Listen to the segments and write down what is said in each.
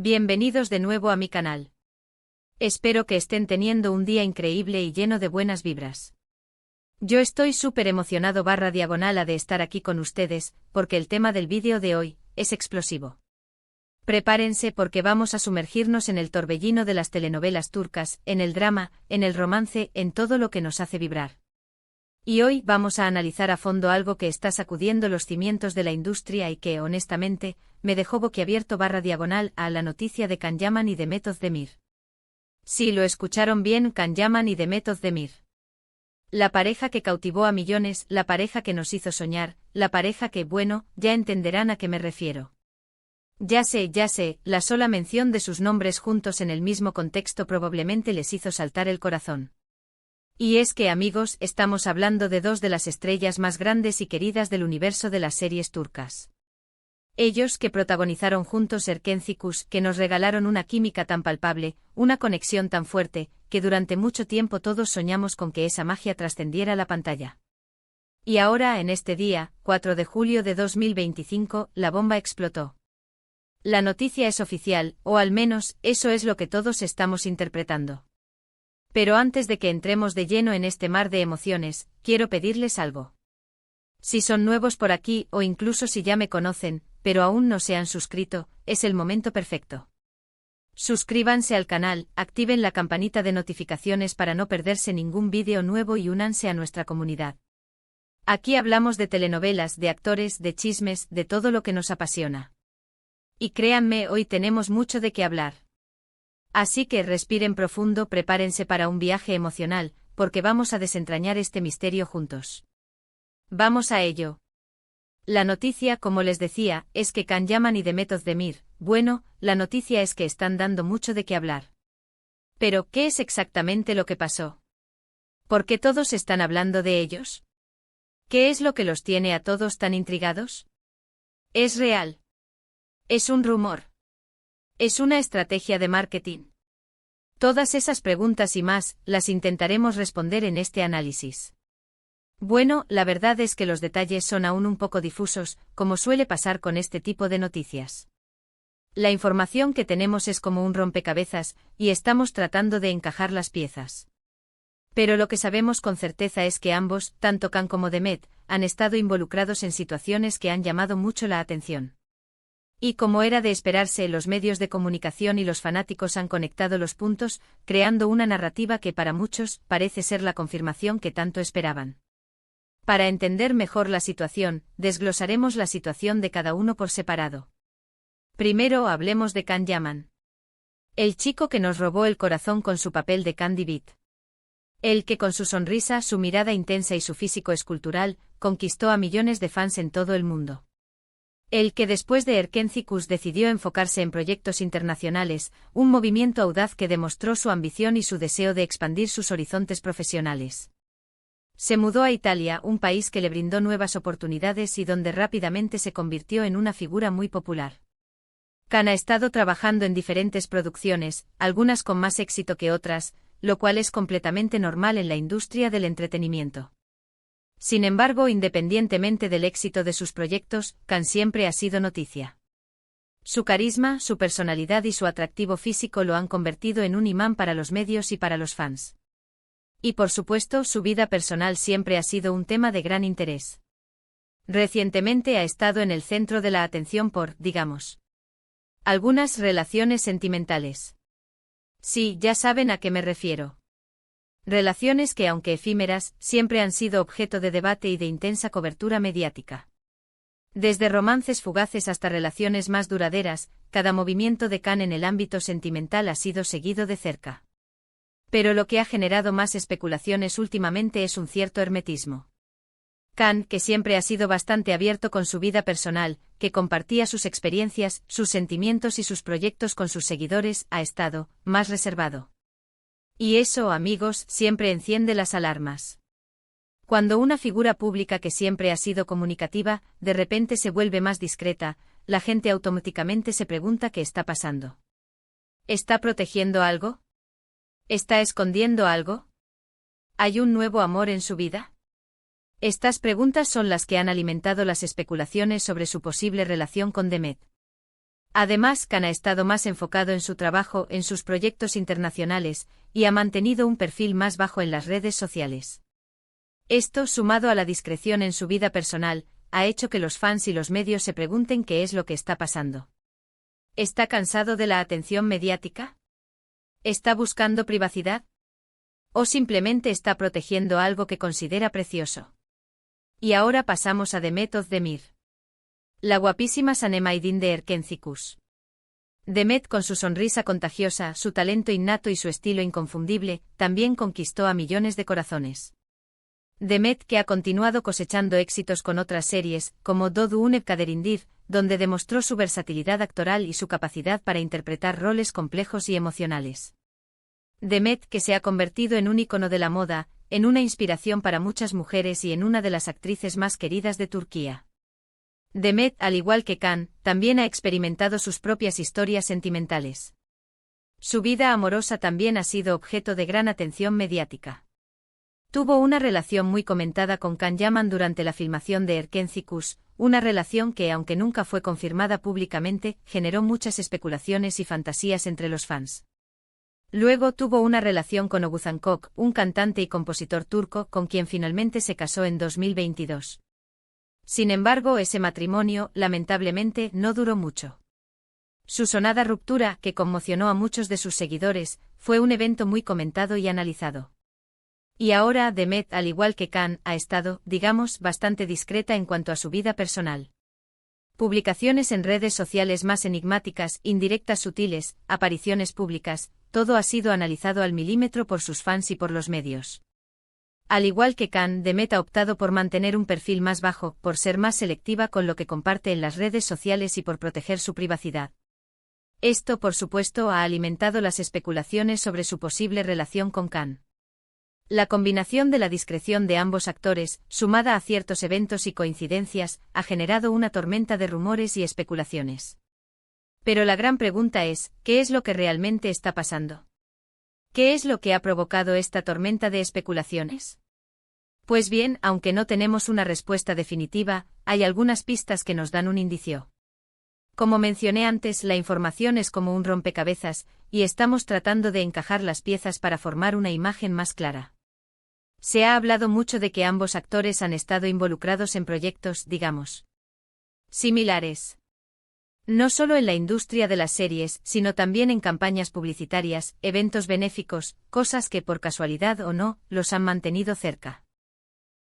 Bienvenidos de nuevo a mi canal. Espero que estén teniendo un día increíble y lleno de buenas vibras. Yo estoy súper emocionado /diagonal de estar aquí con ustedes, porque el tema del vídeo de hoy es explosivo. Prepárense porque vamos a sumergirnos en el torbellino de las telenovelas turcas, en el drama, en el romance, en todo lo que nos hace vibrar. Y hoy vamos a analizar a fondo algo que está sacudiendo los cimientos de la industria y que, honestamente, me dejó boquiabierto /diagonal a la noticia de Can Yaman y Demet Özdemir. Sí, lo escucharon bien, Can Yaman y Demet Özdemir. La pareja que cautivó a millones, la pareja que nos hizo soñar, la pareja que, bueno, ya entenderán a qué me refiero. Ya sé, la sola mención de sus nombres juntos en el mismo contexto probablemente les hizo saltar el corazón. Y es que, amigos, estamos hablando de dos de las estrellas más grandes y queridas del universo de las series turcas. Ellos que protagonizaron juntos Erkenci, que nos regalaron una química tan palpable, una conexión tan fuerte, que durante mucho tiempo todos soñamos con que esa magia trascendiera la pantalla. Y ahora, en este día, 4 de julio de 2025, la bomba explotó. La noticia es oficial, o al menos, eso es lo que todos estamos interpretando. Pero antes de que entremos de lleno en este mar de emociones, quiero pedirles algo. Si son nuevos por aquí o incluso si ya me conocen, pero aún no se han suscrito, es el momento perfecto. Suscríbanse al canal, activen la campanita de notificaciones para no perderse ningún vídeo nuevo y únanse a nuestra comunidad. Aquí hablamos de telenovelas, de actores, de chismes, de todo lo que nos apasiona. Y créanme, hoy tenemos mucho de qué hablar. Así que respiren profundo, prepárense para un viaje emocional, porque vamos a desentrañar este misterio juntos. Vamos a ello. La noticia, como les decía, es que Can Yaman y Demet Özdemir, bueno, la noticia es que están dando mucho de qué hablar. Pero, ¿qué es exactamente lo que pasó? ¿Por qué todos están hablando de ellos? ¿Qué es lo que los tiene a todos tan intrigados? ¿Es real? ¿Es un rumor? ¿Es una estrategia de marketing? Todas esas preguntas y más, las intentaremos responder en este análisis. Bueno, la verdad es que los detalles son aún un poco difusos, como suele pasar con este tipo de noticias. La información que tenemos es como un rompecabezas, y estamos tratando de encajar las piezas. Pero lo que sabemos con certeza es que ambos, tanto Can como Demet, han estado involucrados en situaciones que han llamado mucho la atención. Y como era de esperarse, los medios de comunicación y los fanáticos han conectado los puntos, creando una narrativa que para muchos parece ser la confirmación que tanto esperaban. Para entender mejor la situación, desglosaremos la situación de cada uno por separado. Primero hablemos de Can Yaman. El chico que nos robó el corazón con su papel de Candy Beat. El que con su sonrisa, su mirada intensa y su físico escultural, conquistó a millones de fans en todo el mundo. El que después de Erkenci decidió enfocarse en proyectos internacionales, un movimiento audaz que demostró su ambición y su deseo de expandir sus horizontes profesionales. Se mudó a Italia, un país que le brindó nuevas oportunidades y donde rápidamente se convirtió en una figura muy popular. Can ha estado trabajando en diferentes producciones, algunas con más éxito que otras, lo cual es completamente normal en la industria del entretenimiento. Sin embargo, independientemente del éxito de sus proyectos, Can siempre ha sido noticia. Su carisma, su personalidad y su atractivo físico lo han convertido en un imán para los medios y para los fans. Y por supuesto, su vida personal siempre ha sido un tema de gran interés. Recientemente ha estado en el centro de la atención por, digamos, algunas relaciones sentimentales. Sí, ya saben a qué me refiero. Relaciones que, aunque efímeras, siempre han sido objeto de debate y de intensa cobertura mediática. Desde romances fugaces hasta relaciones más duraderas, cada movimiento de Can en el ámbito sentimental ha sido seguido de cerca. Pero lo que ha generado más especulaciones últimamente es un cierto hermetismo. Can, que siempre ha sido bastante abierto con su vida personal, que compartía sus experiencias, sus sentimientos y sus proyectos con sus seguidores, ha estado más reservado. Y eso, amigos, siempre enciende las alarmas. Cuando una figura pública que siempre ha sido comunicativa, de repente se vuelve más discreta, la gente automáticamente se pregunta qué está pasando. ¿Está protegiendo algo? ¿Está escondiendo algo? ¿Hay un nuevo amor en su vida? Estas preguntas son las que han alimentado las especulaciones sobre su posible relación con Demet. Además, Khan ha estado más enfocado en su trabajo, en sus proyectos internacionales, y ha mantenido un perfil más bajo en las redes sociales. Esto, sumado a la discreción en su vida personal, ha hecho que los fans y los medios se pregunten qué es lo que está pasando. ¿Está cansado de la atención mediática? ¿Está buscando privacidad? ¿O simplemente está protegiendo algo que considera precioso? Y ahora pasamos a Demet Özdemir. La guapísima Sanem de Erkenci-Kuş. Demet, con su sonrisa contagiosa, su talento innato y su estilo inconfundible, también conquistó a millones de corazones. Demet, que ha continuado cosechando éxitos con otras series, como Doğduğun Kaderindir, donde demostró su versatilidad actoral y su capacidad para interpretar roles complejos y emocionales. Demet, que se ha convertido en un ícono de la moda, en una inspiración para muchas mujeres y en una de las actrices más queridas de Turquía. Demet, al igual que Khan, también ha experimentado sus propias historias sentimentales. Su vida amorosa también ha sido objeto de gran atención mediática. Tuvo una relación muy comentada con Can Yaman durante la filmación de Erkenci-Kuş, una relación que, aunque nunca fue confirmada públicamente, generó muchas especulaciones y fantasías entre los fans. Luego tuvo una relación con Oğuzhan Koç, un cantante y compositor turco con quien finalmente se casó en 2022. Sin embargo, ese matrimonio, lamentablemente, no duró mucho. Su sonada ruptura, que conmocionó a muchos de sus seguidores, fue un evento muy comentado y analizado. Y ahora Demet, al igual que Khan, ha estado, digamos, bastante discreta en cuanto a su vida personal. Publicaciones en redes sociales más enigmáticas, indirectas sutiles, apariciones públicas, todo ha sido analizado al milímetro por sus fans y por los medios. Al igual que Khan, Demet ha optado por mantener un perfil más bajo, por ser más selectiva con lo que comparte en las redes sociales y por proteger su privacidad. Esto, por supuesto, ha alimentado las especulaciones sobre su posible relación con Khan. La combinación de la discreción de ambos actores, sumada a ciertos eventos y coincidencias, ha generado una tormenta de rumores y especulaciones. Pero la gran pregunta es, ¿qué es lo que realmente está pasando? ¿Qué es lo que ha provocado esta tormenta de especulaciones? Pues bien, aunque no tenemos una respuesta definitiva, hay algunas pistas que nos dan un indicio. Como mencioné antes, la información es como un rompecabezas, y estamos tratando de encajar las piezas para formar una imagen más clara. Se ha hablado mucho de que ambos actores han estado involucrados en proyectos, digamos, similares. No solo en la industria de las series, sino también en campañas publicitarias, eventos benéficos, cosas que, por casualidad o no, los han mantenido cerca.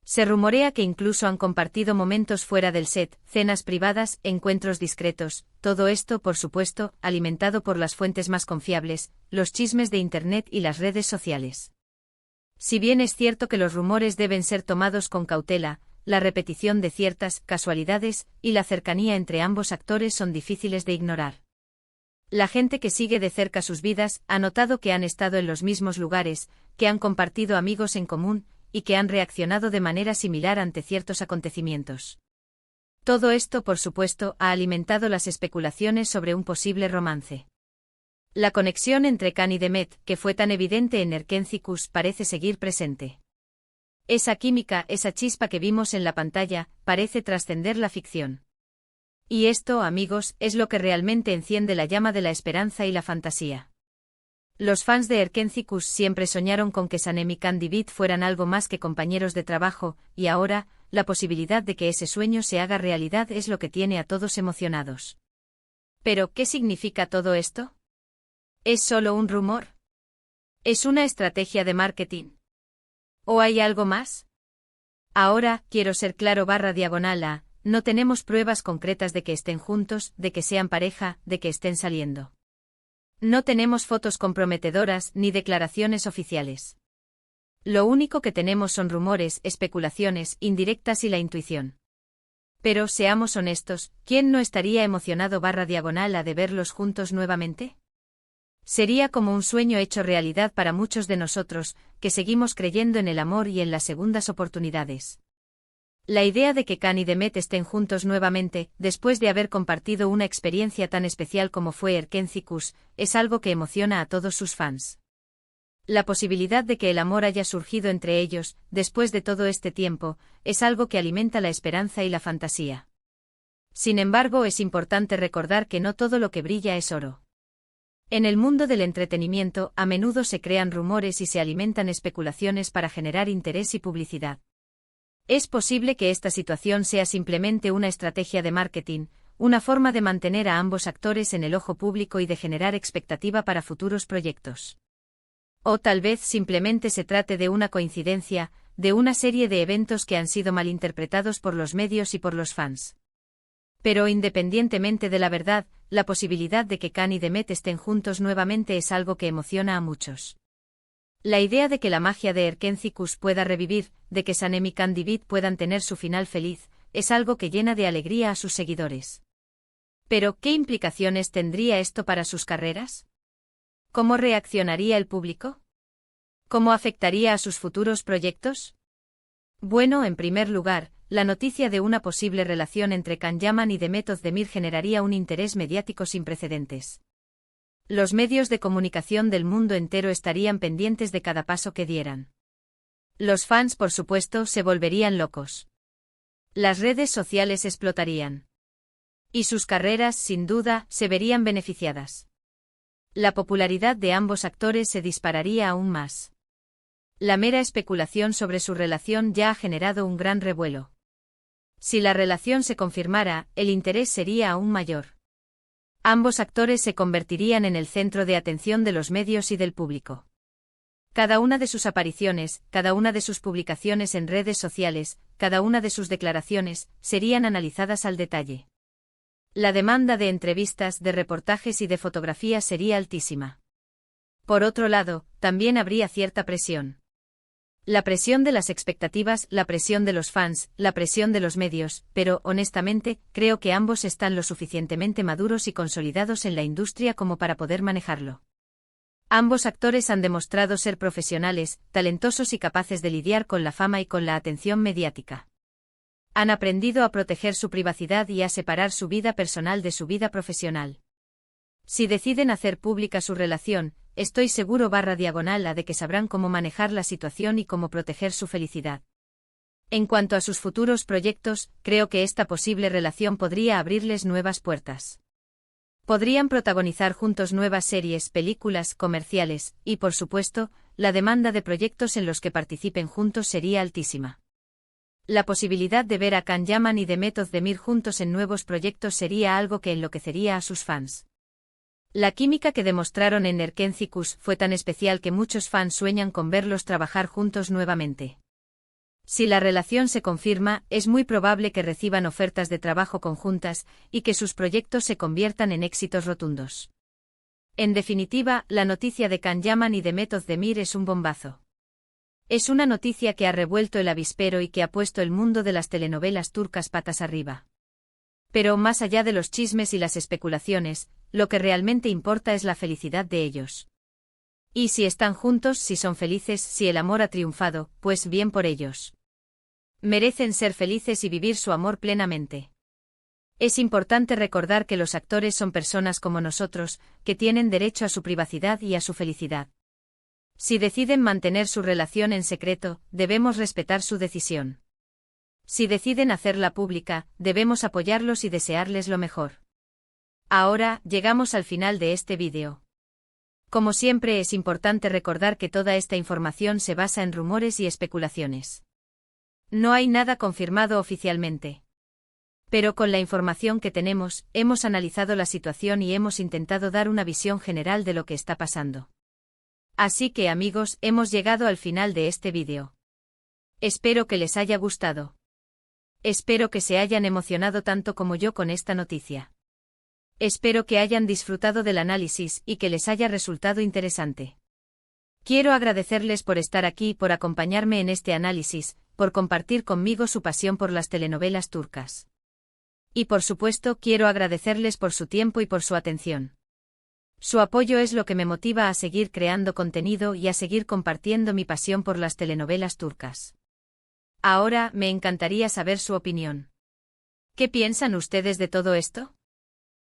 Se rumorea que incluso han compartido momentos fuera del set, cenas privadas, encuentros discretos, todo esto, por supuesto, alimentado por las fuentes más confiables, los chismes de Internet y las redes sociales. Si bien es cierto que los rumores deben ser tomados con cautela, la repetición de ciertas casualidades y la cercanía entre ambos actores son difíciles de ignorar. La gente que sigue de cerca sus vidas ha notado que han estado en los mismos lugares, que han compartido amigos en común, y que han reaccionado de manera similar ante ciertos acontecimientos. Todo esto, por supuesto, ha alimentado las especulaciones sobre un posible romance. La conexión entre Khan y Demet, que fue tan evidente en Erkenci-Kuş, parece seguir presente. Esa química, esa chispa que vimos en la pantalla, parece trascender la ficción. Y esto, amigos, es lo que realmente enciende la llama de la esperanza y la fantasía. Los fans de Erkenci-Kuş siempre soñaron con que Sanem y Khan Divit fueran algo más que compañeros de trabajo, y ahora, la posibilidad de que ese sueño se haga realidad es lo que tiene a todos emocionados. Pero, ¿qué significa todo esto? ¿Es solo un rumor? ¿Es una estrategia de marketing? ¿O hay algo más? Ahora, quiero ser claro /A, no tenemos pruebas concretas de que estén juntos, de que sean pareja, de que estén saliendo. No tenemos fotos comprometedoras ni declaraciones oficiales. Lo único que tenemos son rumores, especulaciones, indirectas y la intuición. Pero, seamos honestos, ¿quién no estaría emocionado /A de verlos juntos nuevamente? Sería como un sueño hecho realidad para muchos de nosotros, que seguimos creyendo en el amor y en las segundas oportunidades. La idea de que Khan y Demet estén juntos nuevamente, después de haber compartido una experiencia tan especial como fue Erkenci-Kuş, es algo que emociona a todos sus fans. La posibilidad de que el amor haya surgido entre ellos, después de todo este tiempo, es algo que alimenta la esperanza y la fantasía. Sin embargo, es importante recordar que no todo lo que brilla es oro. En el mundo del entretenimiento, a menudo se crean rumores y se alimentan especulaciones para generar interés y publicidad. Es posible que esta situación sea simplemente una estrategia de marketing, una forma de mantener a ambos actores en el ojo público y de generar expectativa para futuros proyectos. O tal vez simplemente se trate de una coincidencia, de una serie de eventos que han sido malinterpretados por los medios y por los fans. Pero independientemente de la verdad, la posibilidad de que Can y Demet estén juntos nuevamente es algo que emociona a muchos. La idea de que la magia de Erkencis pueda revivir, de que Sanem y Candivit puedan tener su final feliz, es algo que llena de alegría a sus seguidores. Pero, ¿qué implicaciones tendría esto para sus carreras? ¿Cómo reaccionaría el público? ¿Cómo afectaría a sus futuros proyectos? Bueno, en primer lugar, la noticia de una posible relación entre Can Yaman y Demet Özdemir generaría un interés mediático sin precedentes. Los medios de comunicación del mundo entero estarían pendientes de cada paso que dieran. Los fans, por supuesto, se volverían locos. Las redes sociales explotarían. Y sus carreras, sin duda, se verían beneficiadas. La popularidad de ambos actores se dispararía aún más. La mera especulación sobre su relación ya ha generado un gran revuelo. Si la relación se confirmara, el interés sería aún mayor. Ambos actores se convertirían en el centro de atención de los medios y del público. Cada una de sus apariciones, cada una de sus publicaciones en redes sociales, cada una de sus declaraciones, serían analizadas al detalle. La demanda de entrevistas, de reportajes y de fotografías sería altísima. Por otro lado, también habría cierta presión. La presión de las expectativas, la presión de los fans, la presión de los medios, pero, honestamente, creo que ambos están lo suficientemente maduros y consolidados en la industria como para poder manejarlo. Ambos actores han demostrado ser profesionales, talentosos y capaces de lidiar con la fama y con la atención mediática. Han aprendido a proteger su privacidad y a separar su vida personal de su vida profesional. Si deciden hacer pública su relación, estoy seguro /diagonal de que sabrán cómo manejar la situación y cómo proteger su felicidad. En cuanto a sus futuros proyectos, creo que esta posible relación podría abrirles nuevas puertas. Podrían protagonizar juntos nuevas series, películas, comerciales, y por supuesto, la demanda de proyectos en los que participen juntos sería altísima. La posibilidad de ver a Can Yaman y Demet Özdemir juntos en nuevos proyectos sería algo que enloquecería a sus fans. La química que demostraron en Erkencis fue tan especial que muchos fans sueñan con verlos trabajar juntos nuevamente. Si la relación se confirma, es muy probable que reciban ofertas de trabajo conjuntas, y que sus proyectos se conviertan en éxitos rotundos. En definitiva, la noticia de Can Yaman y Demet Özdemir es un bombazo. Es una noticia que ha revuelto el avispero y que ha puesto el mundo de las telenovelas turcas patas arriba. Pero más allá de los chismes y las especulaciones, lo que realmente importa es la felicidad de ellos. Y si están juntos, si son felices, si el amor ha triunfado, pues bien por ellos. Merecen ser felices y vivir su amor plenamente. Es importante recordar que los actores son personas como nosotros, que tienen derecho a su privacidad y a su felicidad. Si deciden mantener su relación en secreto, debemos respetar su decisión. Si deciden hacerla pública, debemos apoyarlos y desearles lo mejor. Ahora, llegamos al final de este vídeo. Como siempre, es importante recordar que toda esta información se basa en rumores y especulaciones. No hay nada confirmado oficialmente. Pero con la información que tenemos, hemos analizado la situación y hemos intentado dar una visión general de lo que está pasando. Así que amigos, hemos llegado al final de este vídeo. Espero que les haya gustado. Espero que se hayan emocionado tanto como yo con esta noticia. Espero que hayan disfrutado del análisis y que les haya resultado interesante. Quiero agradecerles por estar aquí y por acompañarme en este análisis, por compartir conmigo su pasión por las telenovelas turcas. Y por supuesto, quiero agradecerles por su tiempo y por su atención. Su apoyo es lo que me motiva a seguir creando contenido y a seguir compartiendo mi pasión por las telenovelas turcas. Ahora, me encantaría saber su opinión. ¿Qué piensan ustedes de todo esto?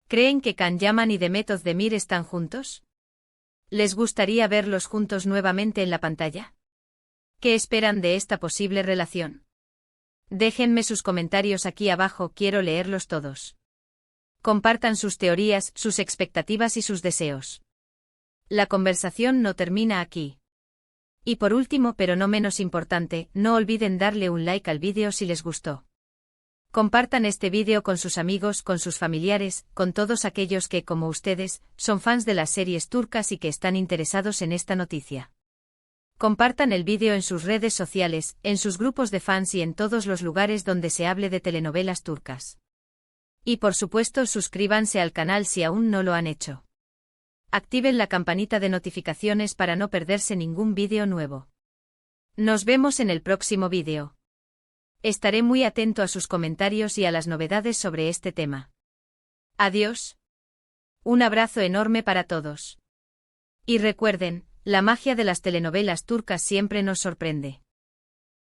¿Creen que Can Yaman y Demet Özdemir están juntos? ¿Les gustaría verlos juntos nuevamente en la pantalla? ¿Qué esperan de esta posible relación? Déjenme sus comentarios aquí abajo, quiero leerlos todos. Compartan sus teorías, sus expectativas y sus deseos. La conversación no termina aquí. Y por último, pero no menos importante, no olviden darle un like al vídeo si les gustó. Compartan este vídeo con sus amigos, con sus familiares, con todos aquellos que, como ustedes, son fans de las series turcas y que están interesados en esta noticia. Compartan el vídeo en sus redes sociales, en sus grupos de fans y en todos los lugares donde se hable de telenovelas turcas. Y por supuesto, suscríbanse al canal si aún no lo han hecho. Activen la campanita de notificaciones para no perderse ningún vídeo nuevo. Nos vemos en el próximo vídeo. Estaré muy atento a sus comentarios y a las novedades sobre este tema. Adiós. Un abrazo enorme para todos. Y recuerden, la magia de las telenovelas turcas siempre nos sorprende.